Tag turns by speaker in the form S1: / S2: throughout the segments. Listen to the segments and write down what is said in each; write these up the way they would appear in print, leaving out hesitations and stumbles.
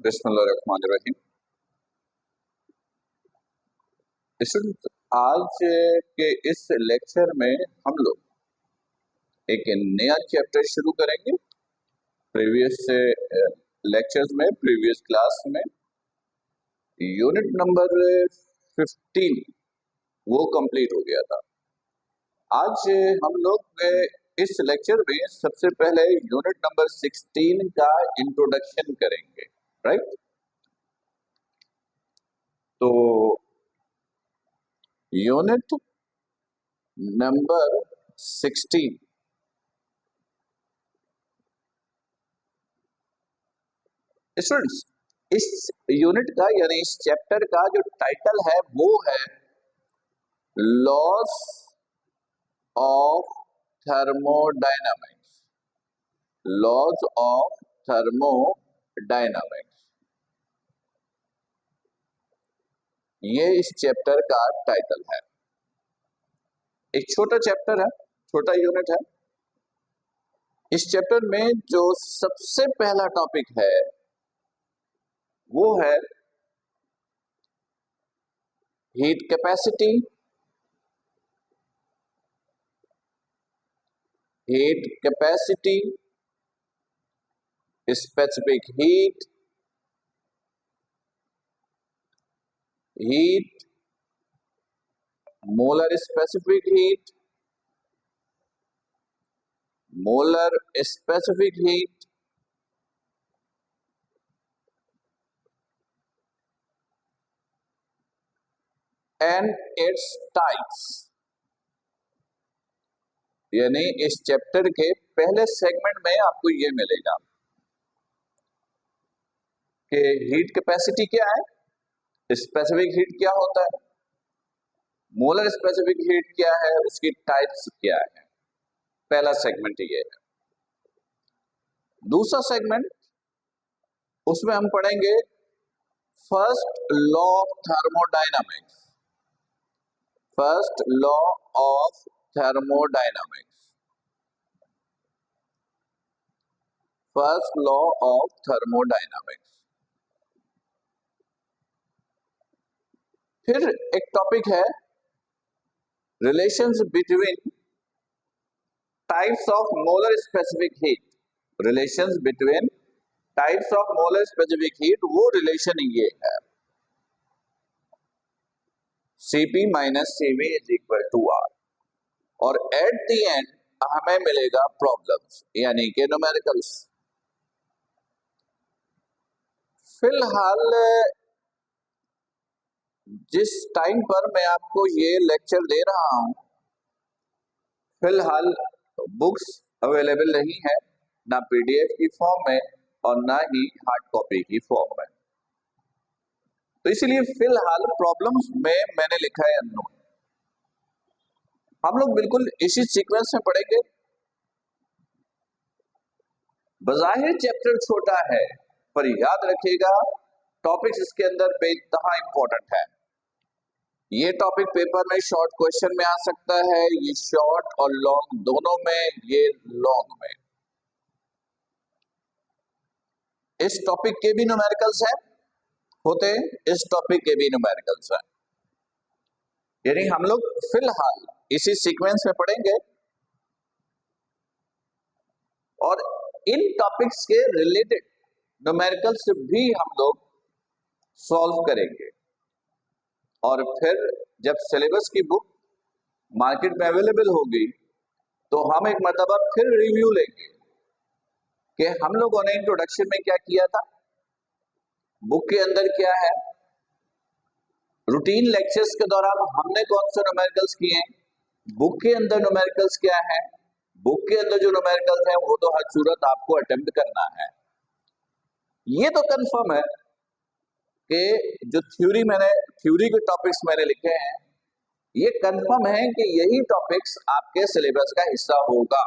S1: बिस्मिल्लाहिर्रहमानिर्रहीम। स्टूडेंट, आज के इस लेक्चर में हम लोग एक नया चैप्टर शुरू करेंगे। प्रीवियस लेक्चर्स में, प्रीवियस क्लास में यूनिट नंबर 15 वो कंप्लीट हो गया था। आज हम लोग इस लेक्चर में सबसे पहले यूनिट नंबर 16 का इंट्रोडक्शन करेंगे, राइट। तो यूनिट नंबर 16 स्टूडेंट्स, इस यूनिट का यानी इस चैप्टर का जो टाइटल है वो है laws of thermodynamics. Laws of thermodynamics, ये इस चैप्टर का टाइटल है। एक छोटा चैप्टर है, छोटा यूनिट है। इस चैप्टर में जो सबसे पहला टॉपिक है वो है heat capacity, heat capacity, specific heat, heat, molar specific heat, molar specific heat, and its types. यानी इस चैप्टर के पहले सेगमेंट में आपको यह मिलेगा कि हीट कैपेसिटी क्या है, स्पेसिफिक हीट क्या होता है, मोलर स्पेसिफिक हीट क्या है, उसकी टाइप्स क्या है। पहला सेगमेंट ये है। दूसरा सेगमेंट, उसमें हम पढ़ेंगे first law of thermodynamics. First law of thermodynamics, first law of thermodynamics. फिर एक टॉपिक है relations between types of molar specific heat. Relations between types of molar specific heat, वो रिलेशन ये है Cp minus Cv is equal to R। और at the end हमें मिलेगा problems, यानी कि न्यूमेरिकल्स। फिलहाल जिस टाइम पर मैं आपको ये लेक्चर दे रहा हूं, फिलहाल बुक्स अवेलेबल नहीं है, ना पीडीएफ की फॉर्म में और ना ही हार्ड कॉपी की फॉर्म में। तो इसलिए फिलहाल प्रॉब्लम्स में मैंने लिखा है अननोन। हम लोग बिल्कुल इसी सीक्वेंस में पढ़ेंगे। बज़ाहिर चैप्टर छोटा है, पर याद रखिएगा टॉपिक्स इसके अंदर बेइंतहा इंपॉर्टेंट है। ये टॉपिक पेपर में शॉर्ट क्वेश्चन में आ सकता है, ये शॉर्ट और लॉन्ग दोनों में, ये लॉन्ग में। इस टॉपिक के भी न्यूमेरिकल्स हैं, होते हैं, इस टॉपिक के भी न्यूमेरिकल्स हैं। यानी हम लोग फिलहाल इसी सीक्वेंस में पढ़ेंगे और इन टॉपिक्स के रिलेटेड न्यूमेरिकल्स भी हम लोग सॉल्व करेंगे। और फिर जब सिलेबस की बुक मार्केट में अवेलेबल होगी तो हम एक मर्तबा फिर रिव्यू लेंगे कि हम लोगों ने इंट्रोडक्शन में क्या किया था, बुक के अंदर क्या है, रूटीन लेक्चर्स के दौरान हमने कौन से न्यूमेरिकल्स किए हैं, बुक के अंदर न्यूमेरिकल्स क्या है, बुक के अंदर जो न्यूमेरिकल्स हैं वो तो हर सूरत आपको अटेम्प्ट करना है। ये तो कंफर्म है कि जो थ्योरी के टॉपिक्स मैंने लिखे हैं, ये कंफर्म है कि यही टॉपिक्स आपके सिलेबस का हिस्सा होगा,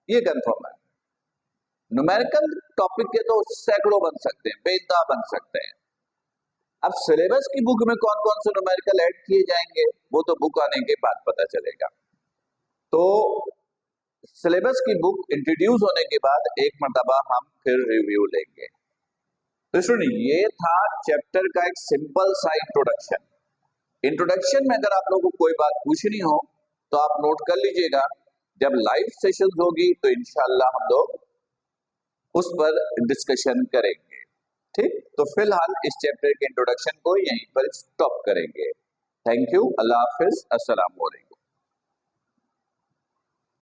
S1: ये कंफर्म है। न्यूमेरिकल टॉपिक के तो सैकड़ों बन सकते हैं, बेइंतहा बन सकते हैं। अब सिलेबस की बुक में कौन कौन से न्यूमेरिकल ऐड किए जाएंगे वो तो बुक आने के बाद पता चलेगा। तो सिलेबस की बुक इंट्रोड्यूस होने के बाद एक मर्तबा हम फिर रिव्यू लेंगे। तो स्टूडेंट ये था चैप्टर का एक सिंपल सा इंट्रोडक्शन। इंट्रोडक्शन में अगर आप लोगों को कोई बात पूछनी हो तो आप नोट कर लीजिएगा, जब लाइव सेशन होगी तो इंशाल्लाह हम लोग उस पर डिस्कशन करेंगे। ठीक, तो फिलहाल इस चैप्टर के इंट्रोडक्शन को यहीं पर स्टॉप करेंगे। थैंक यू, अल्लाह हाफिज, अस्सलाम वालेकुम।